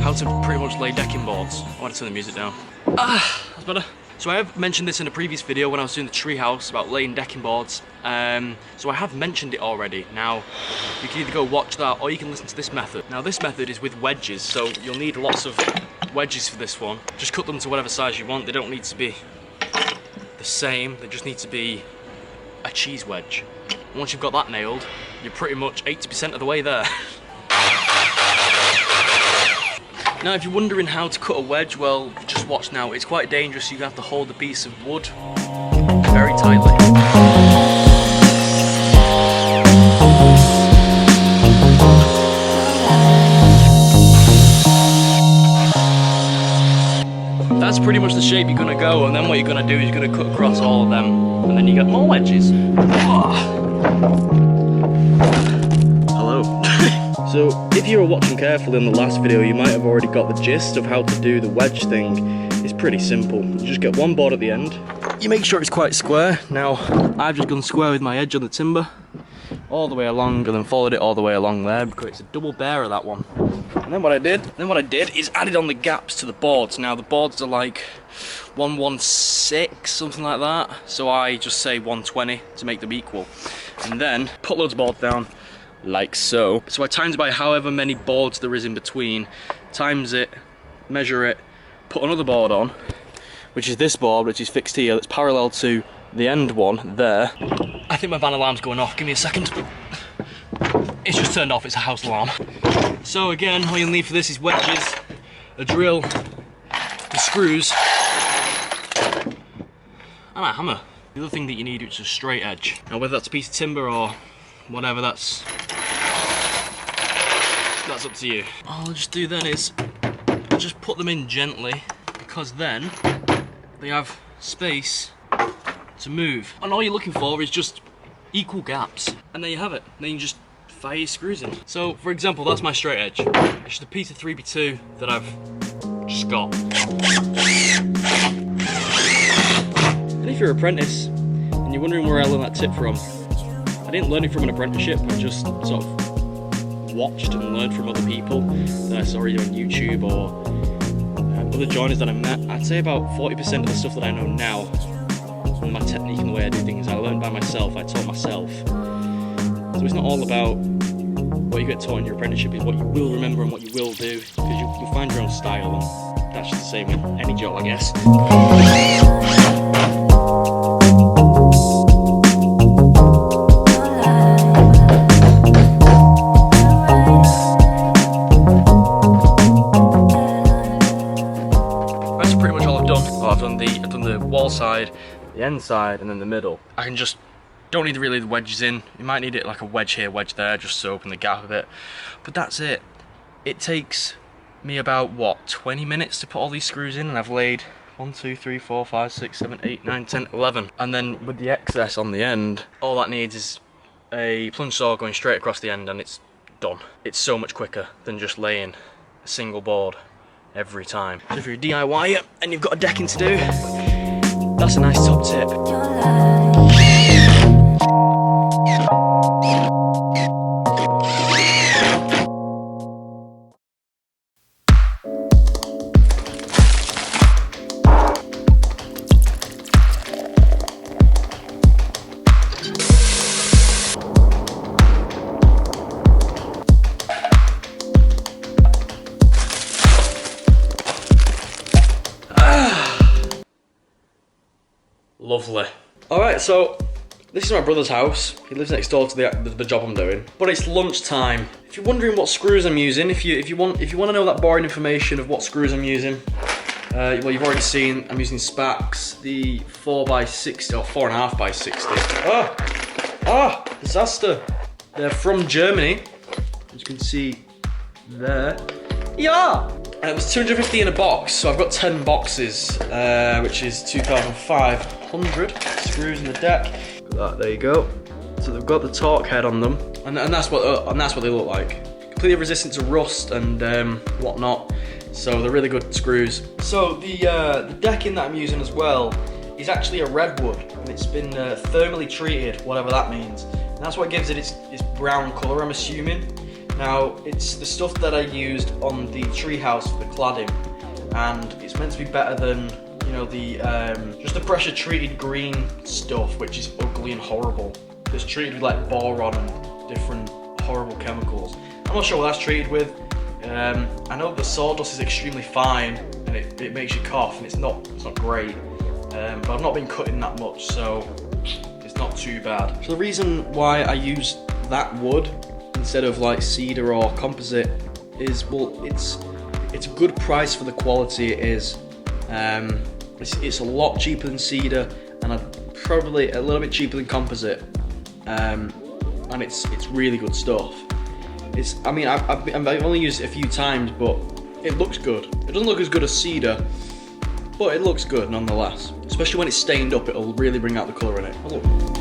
how to pretty much lay decking boards. I want to turn the music down. That's better. So I have mentioned this in a previous video when I was doing the treehouse about laying decking boards. So I have mentioned it already. Now, you can either go watch that or you can listen to this method. Now this method is with wedges, so you'll need lots of wedges for this one. Just cut them to whatever size you want. They don't need to be the same, they just need to be a cheese wedge. Once you've got that nailed, you're pretty much 80% of the way there. Now if you're wondering how to cut a wedge, well, just watch now. It's quite dangerous. You have to hold the piece of wood very tightly. That's pretty much the shape you're gonna go, and then what you're gonna do is you're gonna cut across all of them, and then you get more wedges. Hello. So if you were watching carefully in the last video, you might have already got the gist of how to do the wedge thing. It's pretty simple. You just get one board at the end. You make sure it's quite square. Now, I've just gone square with my edge on the timber, all the way along, and then followed it all the way along there, because it's a double bearer, that one. And then what I did is added on the gaps to the boards. Now the boards are like 116, something like that. So I just say 120 to make them equal. And then put loads of boards down, like so. So I times by however many boards there is in between, times it, measure it, put another board on, which is this board, which is fixed here, that's parallel to the end one there. I think my van alarm's going off, give me a second. It's just turned off, it's a house alarm. So again, all you'll need for this is wedges, a drill, the screws, and a hammer. The other thing that you need is a straight edge. Now whether that's a piece of timber or whatever, that's up to you. All I'll just do then is just put them in gently, because then they have space to move. And all you're looking for is just equal gaps. And there you have it. Then you just fire your screws in. So for example, that's my straight edge. It's just a piece of 3x2 that I've just got. And if you're an apprentice and you're wondering where I learned that tip from, I didn't learn it from an apprenticeship. I just sort of watched and learned from other people that I saw either on YouTube or other joiners that I met. I'd say about 40% of the stuff that I know now, and my technique and the way I do things, I learned by myself, I taught myself. So it's not all about what you get taught in your apprenticeship, it's what you will remember and what you will do, because you'll find your own style, and that's just the same with any job, I guess. That's pretty much all I've done. Well, I've done the wall side, the end side, and then the middle. I can just don't need really the wedges in. You might need it like a wedge here, wedge there, just to open the gap a bit. But that's it. It takes me about, what, 20 minutes to put all these screws in, and I've laid 1, 2, 3, 4, 5, 6, 7, 8, 9, 10, 11. And then with the excess on the end, all that needs is a plunge saw going straight across the end, and it's done. It's so much quicker than just laying a single board every time. So if you're a DIYer and you've got a decking to do, that's a nice top tip. Lovely. Alright, so this is my brother's house. He lives next door to the job I'm doing. But it's lunchtime. If you're wondering what screws I'm using, if you want to know that boring information of what screws I'm using, well, you've already seen I'm using Spax, the 4x60 or 4.5x60. Disaster. They're from Germany, as you can see there. Yeah. It was 250 in a box, so I've got 10 boxes, which is 2,500 screws in the deck. There you go. So they've got the torque head on them, and that's what they look like. Completely resistant to rust and whatnot. So they're really good screws. So the decking that I'm using as well is actually a redwood, and it's been thermally treated, whatever that means. And that's what gives it its brown colour, I'm assuming. Now, it's the stuff that I used on the treehouse for the cladding, and it's meant to be better than, you know, the just the pressure treated green stuff, which is ugly and horrible. It's treated with like boron and different horrible chemicals. I'm not sure what that's treated with. I know the sawdust is extremely fine and it makes you cough, and it's not great. But I've not been cutting that much, so it's not too bad. So the reason why I use that wood instead of like cedar or composite is, well, it's a good price for the quality it is. It's a lot cheaper than cedar, and probably a little bit cheaper than composite. And it's really good stuff. I mean, I've only used it a few times, but it looks good. It doesn't look as good as cedar, but it looks good nonetheless. Especially when it's stained up, it'll really bring out the colour in it. Oh, look.